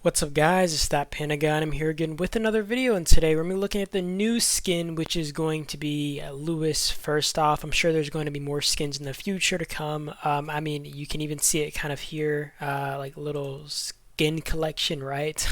What's up guys, it's that Pentagon. I'm here again with another video, and today we're going to be looking at the new skin, which is going to be Lewis. First off, I'm sure there's going to be more skins in the future to come. I mean, you can even see it kind of here, like a little skin collection, right?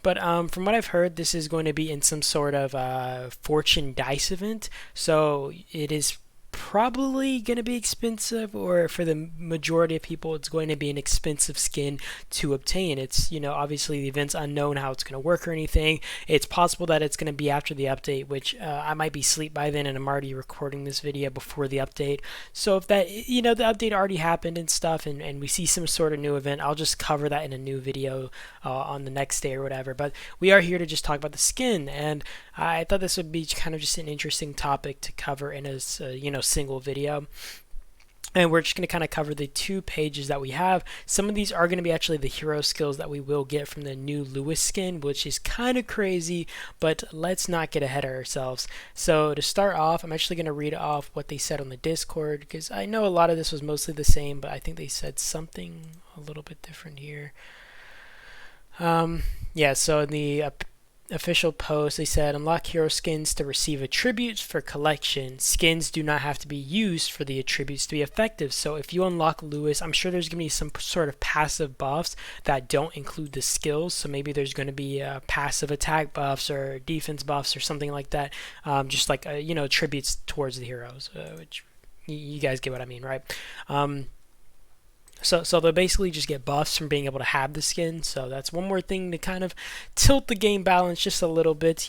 But from what I've heard, this is going to be in some sort of fortune dice event, so it is probably going to be expensive, or for the majority of people it's going to be an expensive skin to obtain. It's, obviously the event's unknown how it's going to work or anything. It's possible that it's going to be after the update, which I might be asleep by then, and I'm already recording this video before the update. So if that, the update already happened and stuff, and we see some sort of new event, I'll just cover that in a new video on the next day or whatever. But we are here to just talk about the skin, and I thought this would be kind of just an interesting topic to cover in a single video. And we're just going to kind of cover the 2 pages that we have. Some of these are going to be actually the hero skills that we will get from the new Lewis skin, which is kind of crazy, but let's not get ahead of ourselves. So to start off, I'm actually going to read off what they said on the Discord, because I know a lot of this was mostly the same, but I think they said something a little bit different here. Yeah, so in the official post, they said unlock hero skins to receive attributes for collection. Skins do not have to be used for the attributes to be effective. So if you unlock Lewis, I'm sure there's going to be some sort of passive buffs that don't include the skills. So maybe there's going to be passive attack buffs or defense buffs or something like that, just like attributes towards the heroes, which you guys get what I mean, right? So they'll basically just get buffs from being able to have the skin. So that's one more thing to kind of tilt the game balance just a little bit.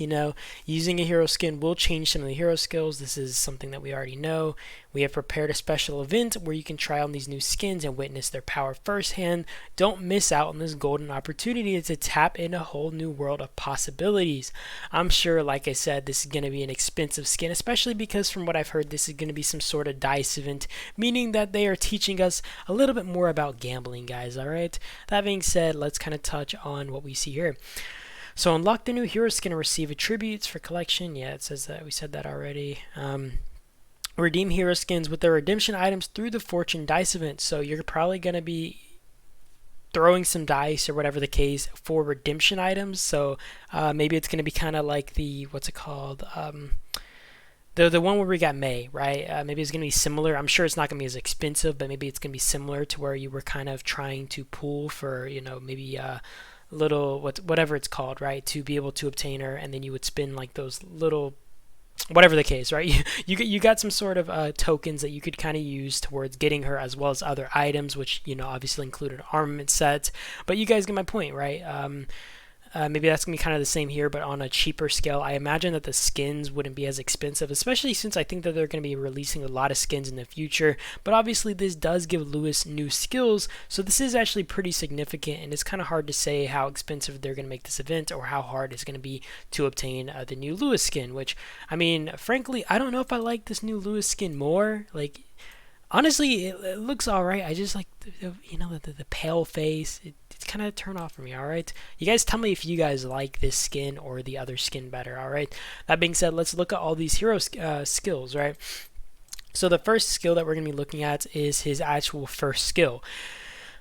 Using a hero skin will change some of the hero skills. This is something that we already know. We have prepared a special event where you can try on these new skins and witness their power firsthand. Don't miss out on this golden opportunity to tap in a whole new world of possibilities. I'm sure, like I said, this is going to be an expensive skin, especially because from what I've heard, this is going to be some sort of dice event, meaning that they are teaching us a little bit more about gambling, guys. Alright, that being said, let's kind of touch on what we see here. So unlock the new hero skin and receive attributes for collection. Yeah, it says that. We said that already. Redeem hero skins with their redemption items through the fortune dice event. So you're probably going to be throwing some dice or whatever the case for redemption items. So maybe it's going to be kind of like the, what's it called, the one where we got May, right? Maybe it's going to be similar. I'm sure it's not going to be as expensive, but maybe it's going to be similar to where you were kind of trying to pool for, maybe little whatever it's called, right, to be able to obtain her, and then you would spend like those little, whatever the case, right? You got some sort of tokens that you could kind of use towards getting her, as well as other items, which obviously included armament sets. But you guys get my point, right? Maybe that's going to be kind of the same here, but on a cheaper scale. I imagine that the skins wouldn't be as expensive, especially since I think that they're going to be releasing a lot of skins in the future. But obviously this does give Lewis new skills, so this is actually pretty significant, and it's kind of hard to say how expensive they're going to make this event, or how hard it's going to be to obtain the new Lewis skin, which, I mean, frankly, I don't know if I like this new Lewis skin more. Like, honestly, it looks alright. I just like the pale face. It's kind of a turn off for me. Alright, you guys tell me if you guys like this skin or the other skin better. Alright, that being said, let's look at all these hero skills, right? So the first skill that we're going to be looking at is his actual first skill.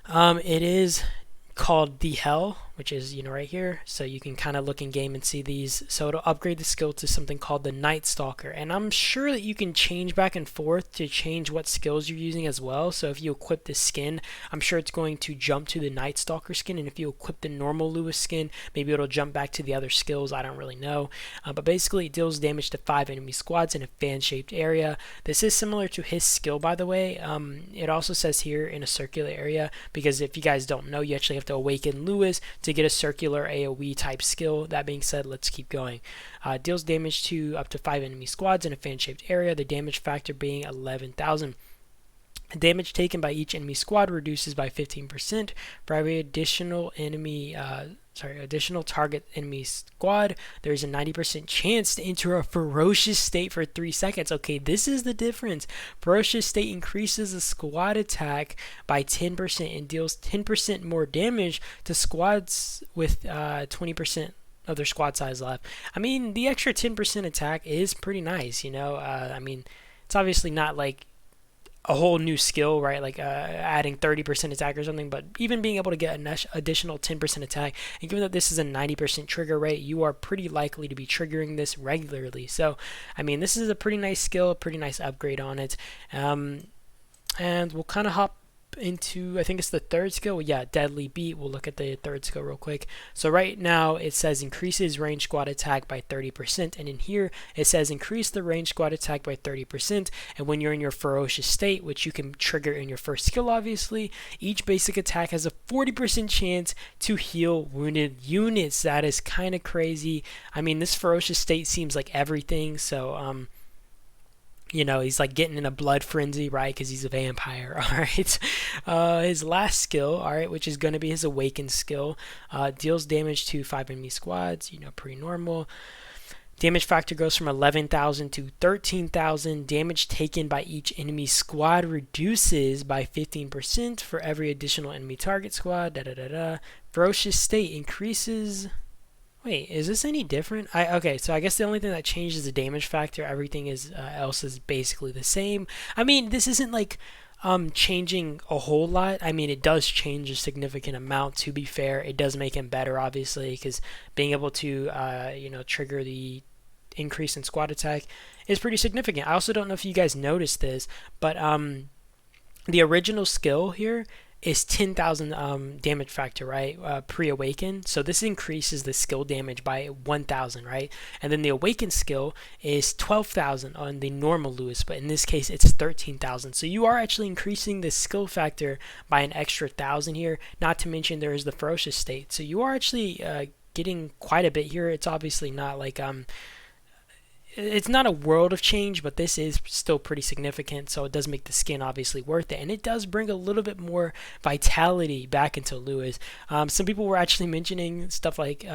It is called the Hell, which is right here. So you can kind of look in game and see these. So it'll upgrade the skill to something called the Night Stalker, and I'm sure that you can change back and forth to change what skills you're using as well. So if you equip this skin, I'm sure it's going to jump to the Night Stalker skin, and if you equip the normal Lewis skin, maybe it'll jump back to the other skills. I don't really know, but basically it deals damage to 5 enemy squads in a fan-shaped area. This is similar to his skill, by the way. It also says here in a circular area, because if you guys don't know, you actually have to awaken Lewis to get a circular AoE type skill. That being said, let's keep going. Deals damage to up to 5 enemy squads in a fan-shaped area, the damage factor being 11,000. Damage taken by each enemy squad reduces by 15% for every additional target enemy squad. There's a 90% chance to enter a ferocious state for 3 seconds. Okay, this is the difference. Ferocious state increases the squad attack by 10% and deals 10% more damage to squads with 20% of their squad size left. I mean, the extra 10% attack is pretty nice, I mean, it's obviously not like a whole new skill, right? Like adding 30% attack or something, but even being able to get an additional 10% attack, and given that this is a 90% trigger rate, you are pretty likely to be triggering this regularly. So, I mean, this is a pretty nice skill, a pretty nice upgrade on it. And we'll kind of hop into, I think it's the third skill. Yeah, Deadly Beat. We'll look at the third skill real quick. So right now it says increases range squad attack by 30%, and in here it says increase the range squad attack by 30%. And when you're in your ferocious state, which you can trigger in your first skill, obviously, each basic attack has a 40% chance to heal wounded units. That is kind of crazy. I mean, this ferocious state seems like everything. So you know, he's like getting in a blood frenzy, right? Because he's a vampire. All right. His last skill, all right, which is going to be his awakened skill, deals damage to 5 enemy squads. You know, pretty normal. Damage factor goes from 11,000 to 13,000. Damage taken by each enemy squad reduces by 15% for every additional enemy target squad. Ferocious state increases. Wait, is this any different? Okay, so I guess the only thing that changes is the damage factor. Everything else is basically the same. I mean, this isn't like changing a whole lot. I mean, it does change a significant amount, to be fair. It does make him better, obviously, because being able to you know, trigger the increase in squad attack is pretty significant. I also don't know if you guys noticed this, but the original skill here is 10,000 damage factor, right? Pre-awaken. So this increases the skill damage by 1,000, right? And then the awakened skill is 12,000 on the normal Lewis, but in this case it's 13,000. So you are actually increasing the skill factor by an extra 1,000 here. Not to mention there is the ferocious state. So you are actually getting quite a bit here. It's obviously not like it's not a world of change, but this is still pretty significant, so it does make the skin obviously worth it, and it does bring a little bit more vitality back into Lewis. Some people were actually mentioning stuff like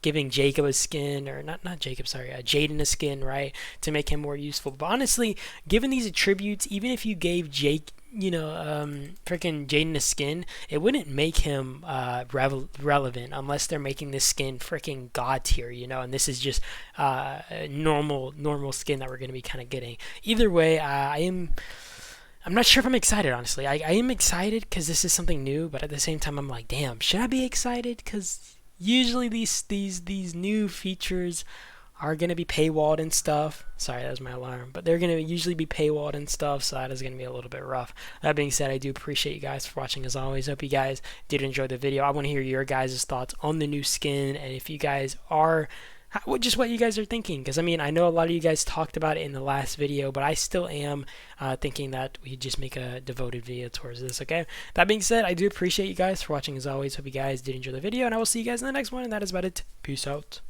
giving Jacob a skin, or not Jacob, sorry, Jaden a skin, right, to make him more useful. But honestly, given these attributes, even if you gave freaking Jaden a skin, it wouldn't make him relevant unless they're making this skin freaking god tier, you know, and this is just normal skin that we're going to be kind of getting. Either way, I'm not sure if I'm excited, honestly. I am excited because this is something new, but at the same time I'm like, damn, should I be excited? Because usually these new features are going to be paywalled and stuff. Sorry, that was my alarm. But they're going to usually be paywalled and stuff, so that is going to be a little bit rough. That being said, I do appreciate you guys for watching as always. Hope you guys did enjoy the video. I want to hear your guys' thoughts on the new skin, and if you guys are just what you guys are thinking, because I mean, I know a lot of you guys talked about it in the last video, but I still am thinking that we just make a devoted video towards this. Okay, that being said, I do appreciate you guys for watching as always. Hope you guys did enjoy the video, and I will see you guys in the next one, and that is about it. Peace out.